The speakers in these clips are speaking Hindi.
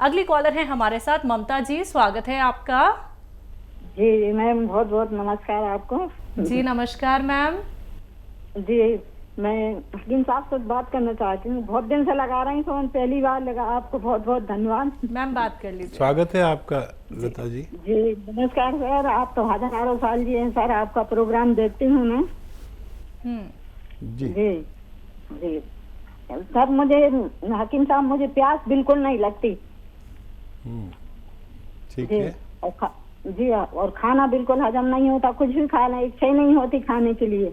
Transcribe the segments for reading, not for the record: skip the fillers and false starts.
अगली कॉलर है हमारे साथ ममता जी, स्वागत है आपका। जी मैम, बहुत बहुत नमस्कार आपको। जी नमस्कार मैम। जी, मैं हकीम साहब से बात करना चाहती हूँ। बहुत दिन से लगा रही हूँ, पहली बार लगा। आपको बहुत बहुत धन्यवाद। मैम बात कर लीजिए। स्वागत है आपका लता जी। जी नमस्कार सर, आप तो हजारों साल जी हैं सर, आपका प्रोग्राम देखती हूँ मैं। जी जी जी सर, मुझे हकीम साहब, मुझे प्यास बिल्कुल नहीं लगती। ठीक जी है। जी, और खाना बिल्कुल हजम नहीं होता, कुछ भी खाना इच्छा ही नहीं होती खाने के लिए।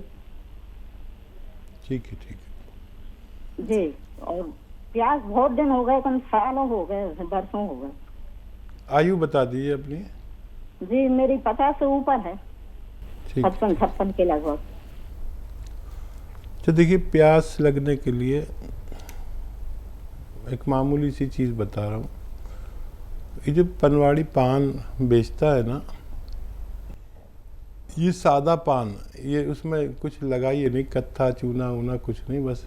ठीक है। जी, और प्यास बहुत दिन हो गए, कम सालों हो गए, बरसों हो गए। आयु बता दीजिए अपनी। जी मेरी 50 से ऊपर है, ठीक 56 के लगभग। तो देखिए, प्यास लगने के लिए एक मामूली सी चीज़ बता रहा हूँ। ये जो पनवाड़ी पान बेचता है ना, ये सादा पान, ये उसमें कुछ लगाइए नहीं, कत्था चूना वूना कुछ नहीं, बस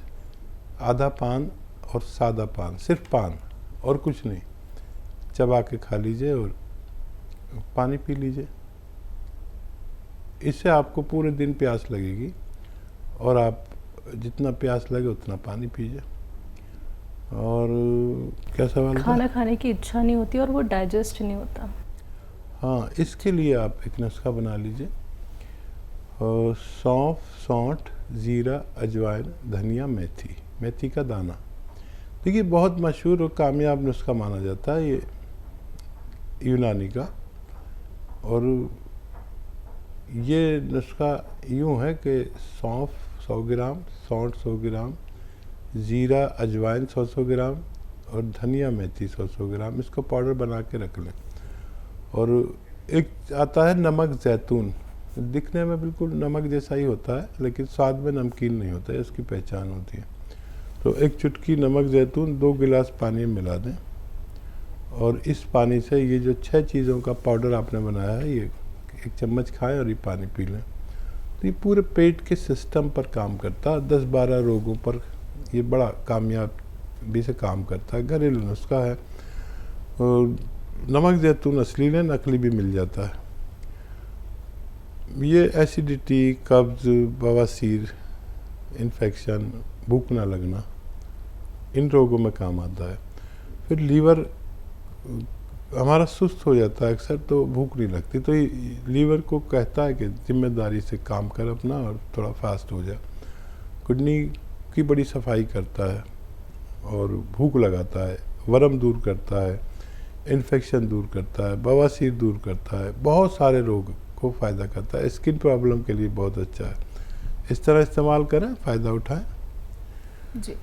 आधा पान और सादा पान, सिर्फ पान और कुछ नहीं, चबा के खा लीजिए और पानी पी लीजिए। इससे आपको पूरे दिन प्यास लगेगी और आप जितना प्यास लगे उतना पानी पीजिए। और क्या सवाल था? खाना खाने की इच्छा नहीं होती और वो डाइजेस्ट नहीं होता। हाँ, इसके लिए आप एक नुस्खा बना लीजिए। सौंफ, सौंठ, ज़ीरा, अजवाइन, धनिया, मेथी का दाना। देखिए, बहुत मशहूर और कामयाब नुस्खा माना जाता है ये यूनानी का। और ये नुस्खा यूँ है कि सौंफ 100 ग्राम, सौंठ 100 ग्राम, ज़ीरा अजवाइन 100 ग्राम और धनिया मेथी 100 ग्राम, इसको पाउडर बना के रख लें। और एक आता है नमक ज़ैतून, दिखने में बिल्कुल नमक जैसा ही होता है लेकिन स्वाद में नमकीन नहीं होता है, इसकी पहचान होती है। तो एक चुटकी नमक ज़ैतून 2 गिलास पानी में मिला दें और इस पानी से ये जो 6 चीज़ों का पाउडर आपने बनाया है, ये 1 चम्मच खाएं और ये पानी पी लें। तो ये पूरे पेट के सिस्टम पर काम करता है, 10-12 रोगों पर ये बड़ा कामयाबी से काम करता है। घरेलू नुस्खा है। और नमक ज़ैतून असली लें, नकली भी मिल जाता है। ये एसिडिटी, कब्ज़, बवासीर, इन्फेक्शन, भूख ना लगना, इन रोगों में काम आता है। फिर लीवर हमारा सुस्त हो जाता है अक्सर, तो भूख नहीं लगती, तो ये लीवर को कहता है कि जिम्मेदारी से काम कर अपना और थोड़ा फास्ट हो जा। किडनी की बड़ी सफाई करता है और भूख लगाता है, वरम दूर करता है, इन्फेक्शन दूर करता है, बवासीर दूर करता है, बहुत सारे रोग को फ़ायदा करता है। स्किन प्रॉब्लम के लिए बहुत अच्छा है। इस तरह इस्तेमाल करें, फ़ायदा उठाएं। जी,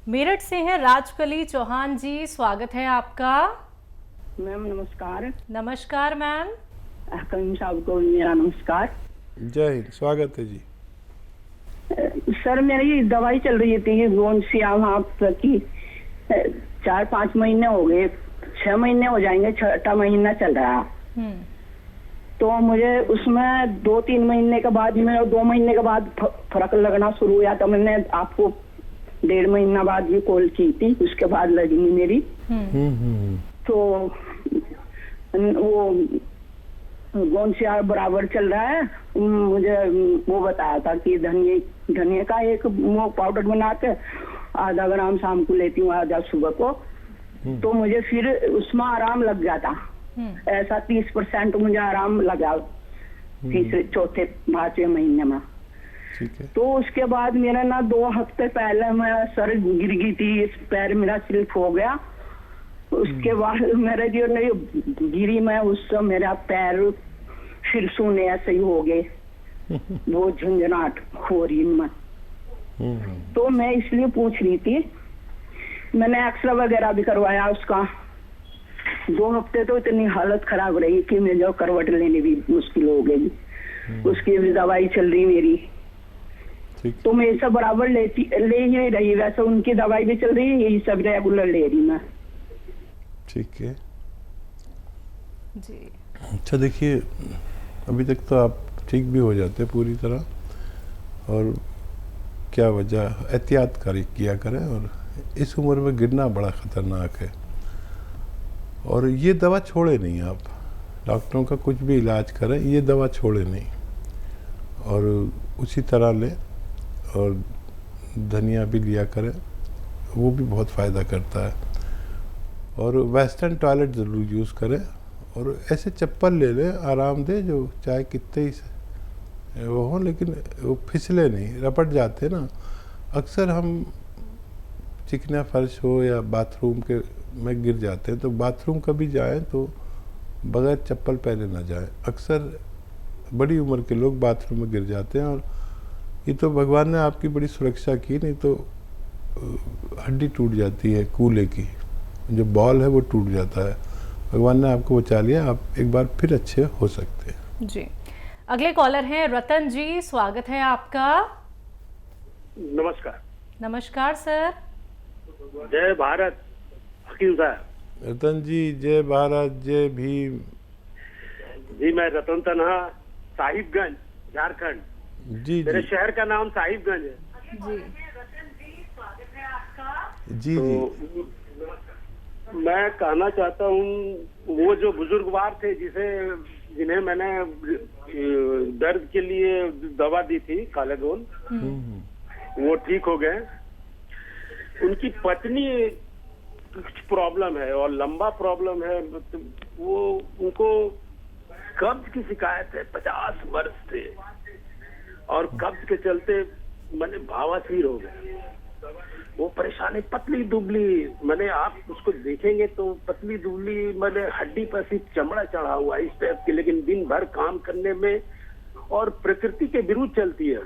मेरठ से हैं राजकली चौहान जी, स्वागत है आपका। मैम नमस्कार। नमस्कार मैम। हकीम साहब को मेरा नमस्कार। जय हिंद, स्वागत है जी। सर, मेरी दवाई चल रही थी गोंसियाम की 4-5 महीने हो गए, 6 महीने हो जाएंगे, 6वां महीना चल रहा। तो मुझे उसमें 2-3 महीने के बाद, मैं 2 महीने के बाद फर्क लगना शुरू हुआ। तो मैंने आपको 1.5 महीना बाद ये कॉल की थी, उसके बाद लगी मेरी। तो वो गोंसिया बराबर चल रहा है। मुझे वो बताया था कि धनिया का एक वो पाउडर बना के आधा ग्राम शाम को लेती हूँ, आधा सुबह को। तो मुझे फिर उसमें आराम लग जाता। ऐसा 30% मुझे आराम लगा तीसरे, चौथे, 5वें महीने में। तो उसके बाद मेरा ना 2 हफ्ते पहले मैं सर गिर गई थी, इस पैर मेरा स्लिप हो गया। उसके बाद मेरे जो नहीं गिरी मैं, उससे मेरा पैर फिर सुने ऐसे ही हो गए, वो झंझनाहट हो रही में। तो मैं इसलिए पूछ रही थी, मैंने एक्सरे वगैरह भी करवाया उसका। 2 हफ्ते तो इतनी हालत खराब रही कि मैं जो करवट लेने भी मुश्किल हो गई। उसकी भी दवाई चल रही मेरी। तो मैं सब बराबर ले ही रही, वैसे उनकी दवाई भी चल रही है, यही सब रेगुलर ले रही मैं। ठीक है जी। अच्छा, देखिए, अभी तक तो आप ठीक भी हो जाते पूरी तरह, और क्या वजह, एहतियात किया करें। और इस उम्र में गिरना बड़ा ख़तरनाक है। और ये दवा छोड़े नहीं आप, डॉक्टरों का कुछ भी इलाज करें ये दवा छोड़े नहीं, और उसी तरह लें। और धनिया भी लिया करें, वो भी बहुत फ़ायदा करता है। और वेस्टर्न टॉयलेट ज़रूर यूज़ करें, और ऐसे चप्पल ले लें आरामदेह, जो चाहे कितने ही वो हो लेकिन वो फिसले नहीं, रपट जाते ना। अक्सर हम चिकना फर्श हो या बाथरूम के में गिर जाते हैं, तो बाथरूम कभी जाएं तो बगैर चप्पल पहने ना जाएं। अक्सर बड़ी उम्र के लोग बाथरूम में गिर जाते हैं, और ये तो भगवान ने आपकी बड़ी सुरक्षा की, नहीं तो हड्डी टूट जाती है, कूल्हे की जो बॉल है वो टूट जाता है। भगवान ने आपको बचा लिया, आप एक बार फिर अच्छे हो सकते हैं। जी, अगले कॉलर हैं रतन जी, स्वागत है आपका। नमस्कार। नमस्कार सर। जय भारत हकीम साहब। रतन जी जय भारत जय भीम। जी मैं रतन तनहा, साहिबगंज, झारखंड। जी मेरे जी शहर का नाम साहिबगंज है। जी जी जी तो मैं कहना चाहता हूँ, वो जो बुजुर्गवार थे जिन्हें मैंने दर्द के लिए दवा दी थी काले गोल, वो ठीक हो गए। उनकी पत्नी कुछ प्रॉब्लम है और लंबा प्रॉब्लम है, वो उनको कब्ज की शिकायत है, 50 वर्ष से, और कब्ज के चलते मैंने भावासीर हो गए। वो परेशानी, पतली दुबली, मैंने आप उसको देखेंगे तो पतली दुबली, मैंने हड्डी पर सिर्फ चमड़ा चढ़ा हुआ इस टाइप की, लेकिन दिन भर काम करने में और प्रकृति के विरुद्ध चलती है।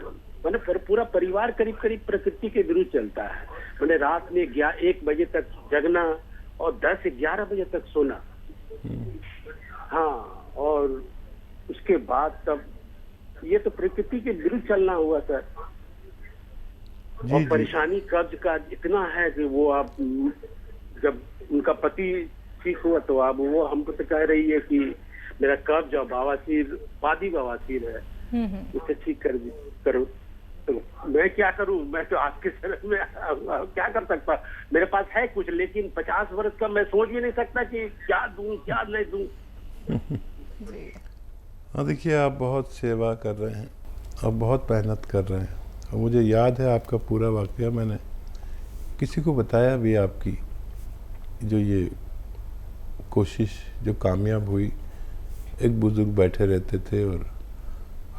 मैंने पूरा परिवार करीब करीब प्रकृति के विरुद्ध चलता है। मैंने रात में 1 बजे तक जगना और 10-11 बजे तक सोना। हाँ, और उसके बाद तब ये तो प्रकृति के विरुद्ध चलना हुआ सर। और परेशानी कब्ज का इतना है कि वो आप जब उनका पति ठीक हुआ तो अब वो हमको तो कह रही है कि मेरा कब्ज और बवासीर, पादी बवासीर है, उसे ठीक करो। तो मैं क्या करूं? मैं तो आपके शरण में क्या कर सकता? मेरे पास है कुछ, लेकिन 50 वर्ष का मैं सोच भी नहीं सकता कि क्या दूं क्या नहीं दूं। हाँ, देखिए आप बहुत सेवा कर रहे हैं और बहुत मेहनत कर रहे हैं, और मुझे याद है आपका पूरा वाकया, मैंने किसी को बताया भी आपकी जो ये कोशिश जो कामयाब हुई। एक बुजुर्ग बैठे रहते थे और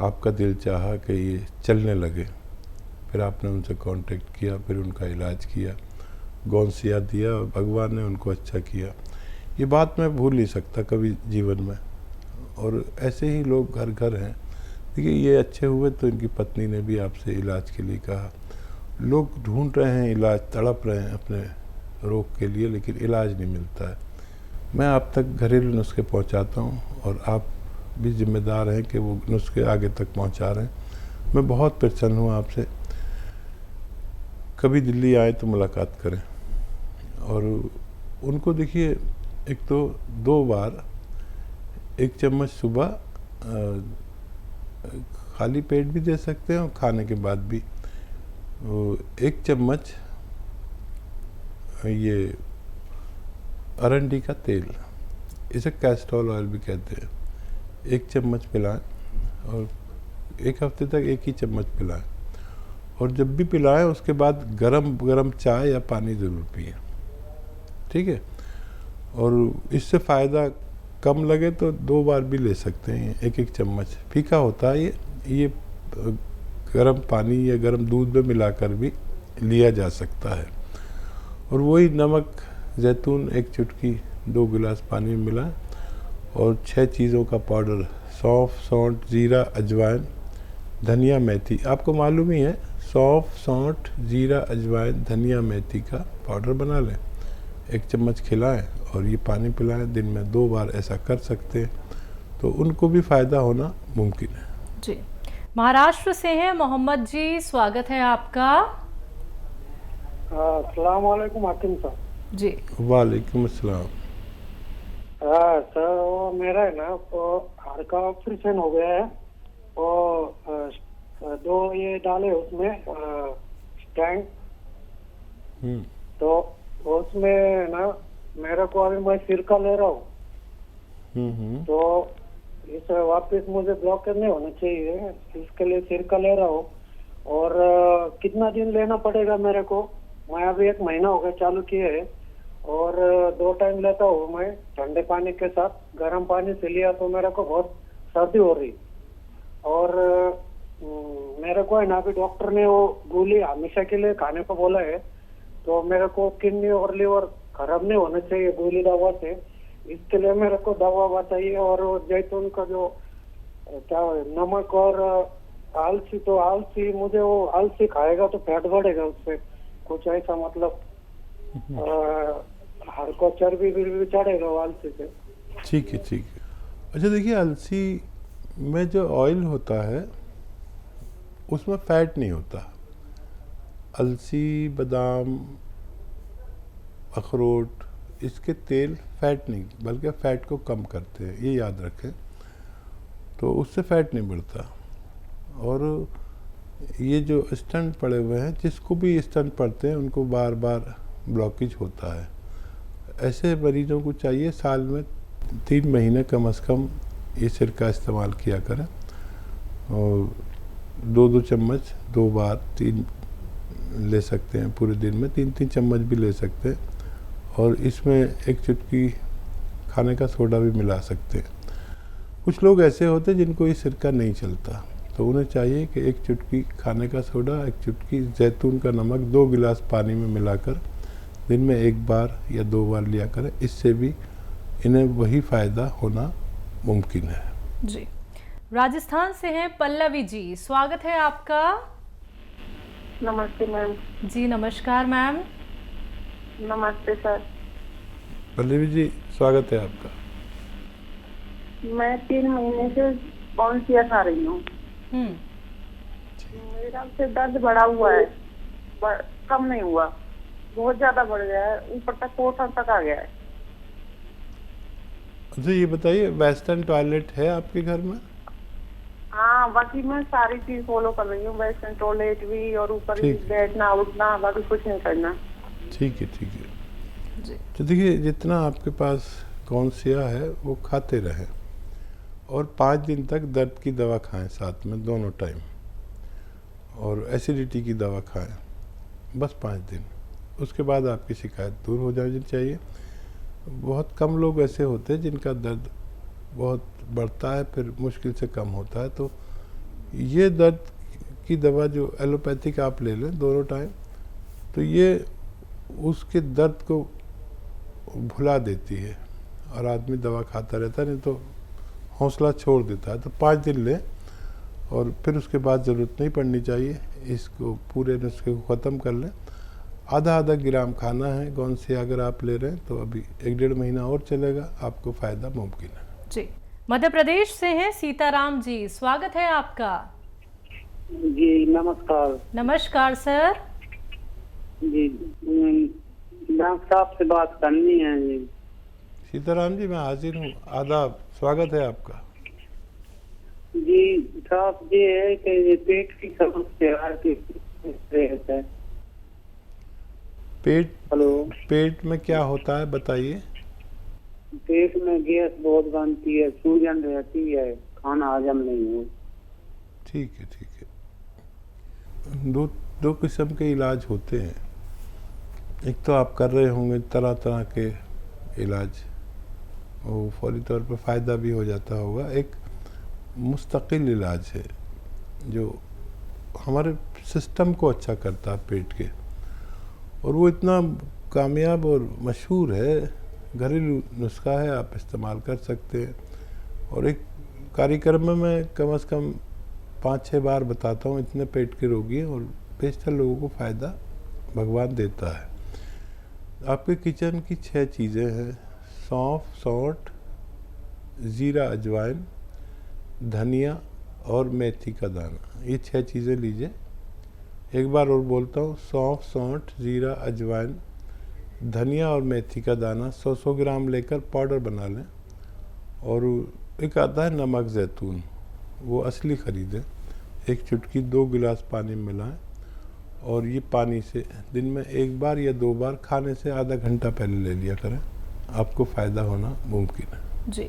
आपका दिल चाहा कि ये चलने लगे, फिर आपने उनसे कांटेक्ट किया, फिर उनका इलाज किया, गौनसिया दिया और भगवान ने उनको अच्छा किया। ये बात मैं भूल नहीं सकता कभी जीवन में। और ऐसे ही लोग घर घर हैं। देखिए ये अच्छे हुए तो इनकी पत्नी ने भी आपसे इलाज के लिए कहा। लोग ढूंढ रहे हैं इलाज, तड़प रहे हैं अपने रोग के लिए, लेकिन इलाज नहीं मिलता है। मैं आप तक घरेलू नुस्खे पहुंचाता हूं, और आप भी जिम्मेदार हैं कि वो नुस्खे आगे तक पहुंचा रहे हैं। मैं बहुत प्रसन्न हूँ आपसे। कभी दिल्ली आए तो मुलाकात करें। और उनको देखिए, एक तो 2 बार 1 चम्मच सुबह खाली पेट भी दे सकते हैं और खाने के बाद भी 1 चम्मच ये अरंडी का तेल, इसे कैस्ट्रोल ऑयल भी कहते हैं, 1 चम्मच पिलाएं, और 1 हफ्ते तक 1 ही चम्मच पिलाएं। और जब भी पिलाएं उसके बाद गरम चाय या पानी ज़रूर पिए, ठीक है। और इससे फ़ायदा कम लगे तो 2 बार भी ले सकते हैं। 1-1 चम्मच फीका होता है ये गर्म पानी या गर्म दूध में मिलाकर भी लिया जा सकता है। और वही नमक, जैतून 1 चुटकी 2 गिलास पानी में मिलाएं, और 6 चीज़ों का पाउडर, सौंफ, सौंठ, जीरा, अजवाइन, धनिया, मेथी। आपको मालूम ही है, सौंफ, सौंठ, जीरा, अजवाइन, धनिया, मेथी का पाउडर बना लें, 1 चम्मच खिलाएं और ये पानी पिलाएं। दिन में 2 बार ऐसा कर सकते हैं, तो उनको भी फ़ायदा होना मुमकिन है। जी, महाराष्ट्र से हैं मोहम्मद जी, स्वागत है आपका। अस्सलाम वालेकुम हाकिम साहब। जी वालेकुम अस्सलाम। सर वो मेरा है ना, वो हार्ट का ऑपरेशन हो गया है, और 2 ये डाले उसमें स्टैंड, तो उसमें ना मेरे को अभी मैं सिरका ले रहा हूँ, तो इस वापस मुझे ब्लॉकेज नहीं होना चाहिए, इसके लिए सिरका ले रहा हूँ। और कितना दिन लेना पड़ेगा मेरे को? मैं अभी 1 महीना हो गया चालू किए है, और 2 टाइम लेता हूँ मैं ठंडे पानी के साथ। गर्म पानी से लिया तो मेरे को बहुत सर्दी हो रही, और मेरे को है ना अभी डॉक्टर ने वो गोली हमेशा के लिए खाने को बोला है, तो मेरे को किडनी और लीवर खराब नहीं होना चाहिए गोली दवा से। इसके लिए मेरे को दवा बताइए। और वो जैतून का जो क्या नमक और आलसी, तो आलसी मुझे वो आलसी खाएगा तो फैट बढ़ेगा उससे, कुछ ऐसा मतलब हाड़ को चर्बी भी चढ़ेगा वो आलसी से। ठीक है, ठीक है। अच्छा देखिए, अलसी में जो ऑयल होता है उसमें फैट नहीं होता। अलसी, बादाम, अखरोट, इसके तेल फैट नहीं बल्कि फैट को कम करते हैं, ये याद रखें। तो उससे फैट नहीं बढ़ता। और ये जो स्टंट पड़े हुए हैं, जिसको भी स्टंट पड़ते हैं उनको बार बार ब्लॉकेज होता है। ऐसे मरीजों को चाहिए साल में 3 महीने कम से कम ये सिरका इस्तेमाल किया करें, और 2-2 चम्मच 2 बार 3 ले सकते हैं पूरे दिन में, 3-3 चम्मच भी ले सकते हैं। और इसमें एक चुटकी खाने का सोडा भी मिला सकते हैं। कुछ लोग ऐसे होते हैं जिनको ये सिरका नहीं चलता, तो उन्हें चाहिए कि 1 चुटकी खाने का सोडा, 1 चुटकी जैतून का नमक 2 गिलास पानी में मिलाकर दिन में 1 बार या 2 बार लिया करें। इससे भी इन्हें वही फ़ायदा होना मुमकिन है। जी, राजस्थान से हैं पल्लवी जी, स्वागत है आपका। नमस्ते मैम। जी नमस्कार मैम। नमस्ते सर। पल्लवी जी, स्वागत है आपका। मैं 3 महीने से कौनसिया खा रही हूँ। मेरा से दर्द बढ़ा हुआ है, कम नहीं हुआ, बहुत ज्यादा बढ़ गया है, ऊपर तक कोठर तक आ गया है। अच्छा ये बताइए, वेस्टर्न टॉयलेट है आपके घर में? हाँ, बाकी मैं सारी चीज फॉलो कर रही हूँ, वेस्टर्न टॉयलेट भी, और ऊपर भी बैठना उठना, बाकी कुछ नहीं करना। ठीक है, ठीक है। तो देखिए, जितना आपके पास कौनसिया है वो खाते रहें, और 5 दिन तक दर्द की दवा खाएं साथ में दोनों टाइम, और एसिडिटी की दवा खाएं बस 5 दिन। उसके बाद आपकी शिकायत दूर हो जानी चाहिए। बहुत कम लोग ऐसे होते हैं जिनका दर्द बहुत बढ़ता है फिर मुश्किल से कम होता है। तो ये दर्द की दवा जो एलोपैथिक आप ले लें दोनों टाइम, तो ये उसके दर्द को भुला देती है, और आदमी दवा खाता रहता है, नहीं तो हौसला छोड़ देता है। तो 5 दिन लें, और फिर उसके बाद ज़रूरत नहीं पड़नी चाहिए। इसको पूरे नुस्खे को ख़त्म कर लें। आधा ग्राम खाना है कौनसिया अगर आप ले रहे हैं, तो अभी 1-1.5 महीना और चलेगा, आपको फ़ायदा मुमकिन है। जी, मध्य प्रदेश से हैं सीताराम जी, स्वागत है आपका। जी नमस्कार। नमस्कार सर। जी डॉक्टर साहब से बात करनी है जी। सीताराम जी, मैं हाजिर हूँ, आदाब, स्वागत है आपका। जी साहब, ये है कि ये पेट की समस्या है। पेट में क्या होता है बताइए। पेट में गैस बहुत बनती है, सूजन रहती है, खाना हजम नहीं हो। ठीक है, ठीक है। दो किस्म के इलाज होते हैं। एक तो आप कर रहे होंगे तरह तरह के इलाज, वो फौरी तौर पर फ़ायदा भी हो जाता होगा। एक मुस्तकिल इलाज है जो हमारे सिस्टम को अच्छा करता है पेट के, और वो इतना कामयाब और मशहूर है, घरेलू नुस्खा है, आप इस्तेमाल कर सकते हैं। और एक कार्यक्रम में मैं कम से कम 5-6 बार बताता हूँ, इतने पेट के रोगी हैं, और बेशतर लोगों को फ़ायदा भगवान देता है। आपके किचन की 6 चीज़ें हैं: सौंफ, सौंठ, ज़ीरा, अजवाइन, धनिया और मेथी का दाना। ये 6 चीज़ें लीजिए। एक बार और बोलता हूँ, सौंफ, सौंठ, ज़ीरा, अजवाइन, धनिया और मेथी का दाना 100-100 ग्राम लेकर पाउडर बना लें। और एक आता है नमक जैतून, वो असली ख़रीदें। 1 चुटकी 2 गिलास पानी में मिलाएं, और ये पानी से दिन में 1 बार या 2 बार खाने से आधा घंटा पहले ले लिया करें। आपको फ़ायदा होना मुमकिन है। जी।